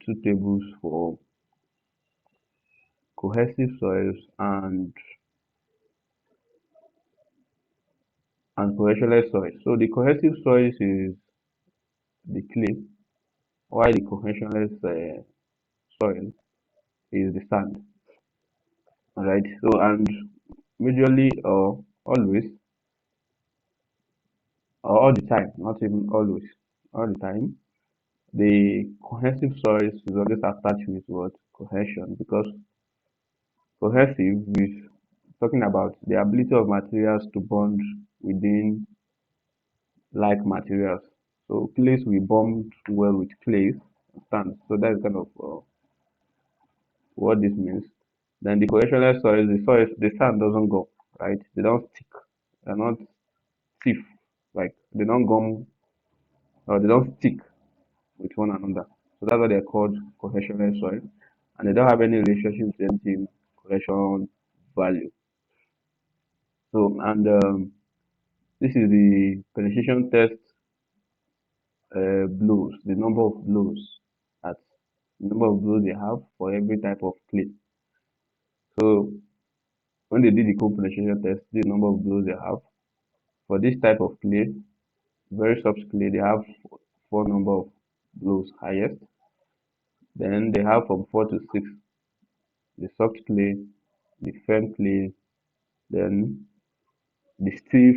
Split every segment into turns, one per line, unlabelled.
two tables for cohesive soils and cohesionless soils. So the cohesive soils is the clay, while the cohesionless soil is the sand. Alright. So and majorly or always or all the time, not even always, all the time, the cohesive soils is always attached with what cohesion, because cohesive is talking about the ability of materials to bond within like materials. So clays will bond well with clays, understand? So that's kind of what this means. Then the cohesionless soils, the sand doesn't go, right? They don't stick. They're not stiff. Like they don't gum or they don't stick with one another. So that's why they're called cohesionless soil. And they don't have any relationship with anything cohesion value. So and this is the penetration test blows, the number of blows at the number of blows they have for every type of clay. So when they did the cone penetration test, the number of blows they have for this type of clay, very soft clay, they have four number of blows highest. Then they have from 4 to 6 the soft clay, the firm clay, then the stiff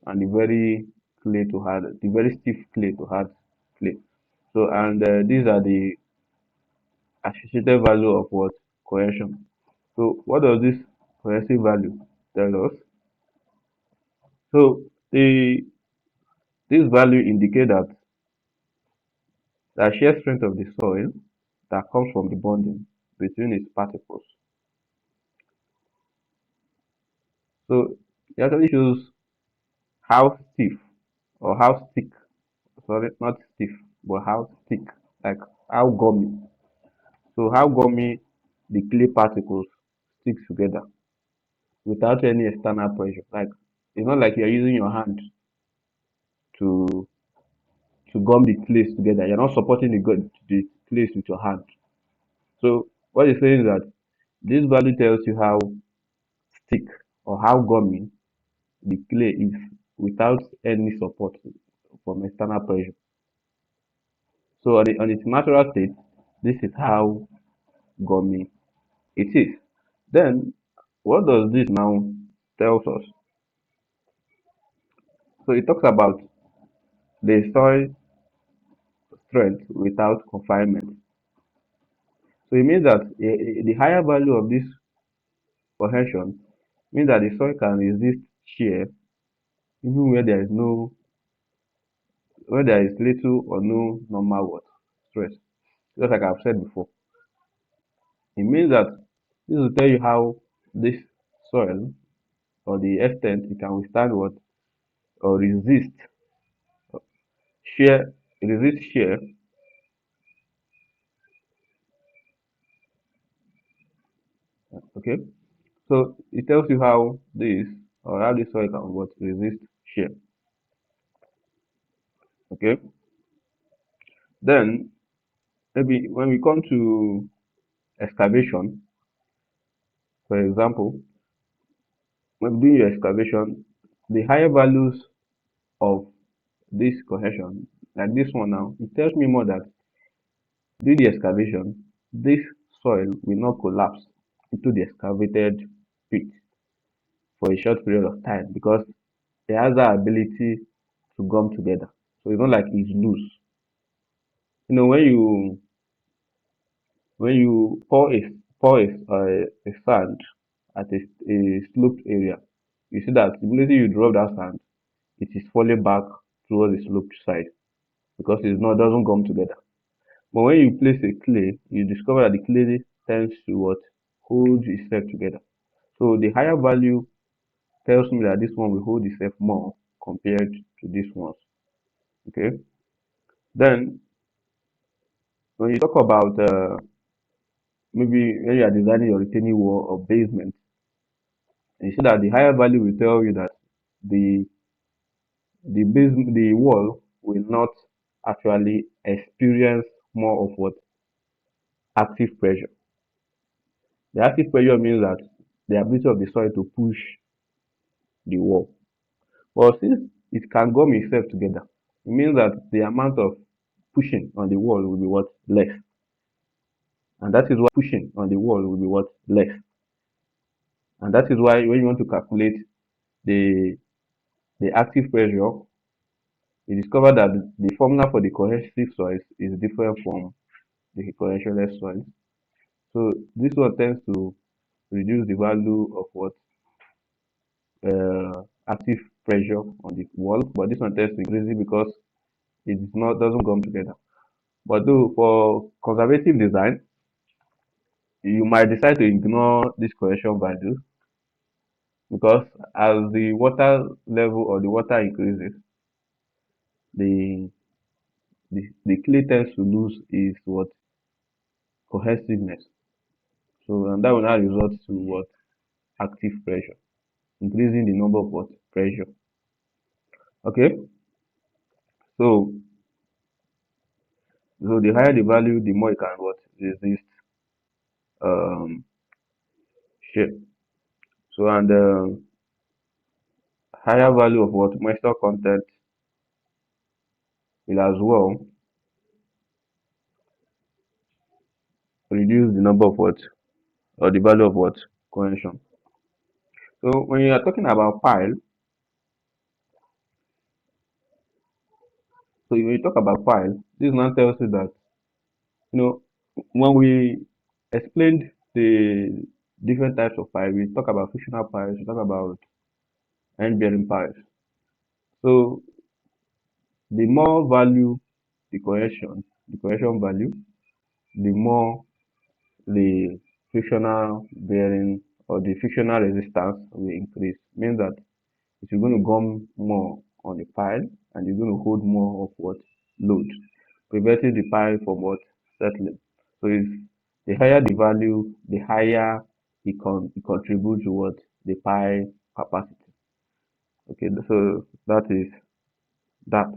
and the very clay to hard, the very stiff clay to hard clay. So and these are the associated value of what cohesion. So what does this cohesive value tell us? So the this value indicate that the shear strength of the soil that comes from the bonding between its particles. So it actually shows how stiff or how thick, sorry, not stiff, but how thick, like how gummy. So how gummy the clay particles stick together without any external pressure. Like it's not like you're using your hand to gum the clays together. You're not supporting the clays with your hand. So what it's saying is that this value tells you how thick or how gummy the clay is without any support from external pressure. So on its natural state, this is how gummy it is. Then what does this now tells us? So it talks about the soil strength without confinement. So it means that the higher value of this cohesion means that the soil can resist shear even where there is little or no normal what stress. Just like I've said before. It means that this will tell you how this soil or the extent it can withstand what or shear resist shear. Okay. So it tells you how this soil can what resist shear. Okay. Then maybe when we come to excavation, for example, when doing your excavation, the higher values of this cohesion, like this one now, it tells me more that during the excavation, this soil will not collapse into the excavated pit for a short period of time because it has that ability to gum together. So it's not like it's loose. You know, when you pour a sand at a sloped area, you see that immediately you drop that sand, it is falling back towards the sloped side because it doesn't gum together. But when you place a clay, you discover that the clay tends to what hold itself together. So the higher value tells me that this one will hold itself more compared to this one. Okay. Then when you talk about maybe when you are designing your retaining wall or basement, you see that the higher value will tell you that the the wall will not actually experience more of what active pressure. The active pressure means that the ability of the soil to push the wall. But since it can gum itself together, it means that the amount of pushing on the wall will be what? Less. And that is why pushing on the wall will be what? Less. And that is why when you want to calculate the active pressure, you discover that the formula for the cohesive soils is different from the cohesionless soils. So this one tends to reduce the value of what active pressure on the wall, but this one tends to increase it because it is not doesn't come together. But though for conservative design, you might decide to ignore this correction value because as the water level or the water increases, the the clay tends to lose its what cohesiveness. So and that will now result to what active pressure, increasing the number of what pressure. Okay, so the higher the value, the more it can what resist um shape. So and higher value of what moisture content will as well reduce the number of what or the value of what cohesion. So when you are talking about pile, so when you talk about pile, this now tells you that you know when we explained the different types of pile, we talk about frictional piles, we talk about end bearing piles. So the more value the cohesion value, the more the frictional bearing or the frictional resistance will increase. Means that if you're going to gum more on the pile and you're going to hold more of what load, preventing the pile from what settling. So if the higher the value, the higher it contributes to what the pile capacity. Okay, so that is that.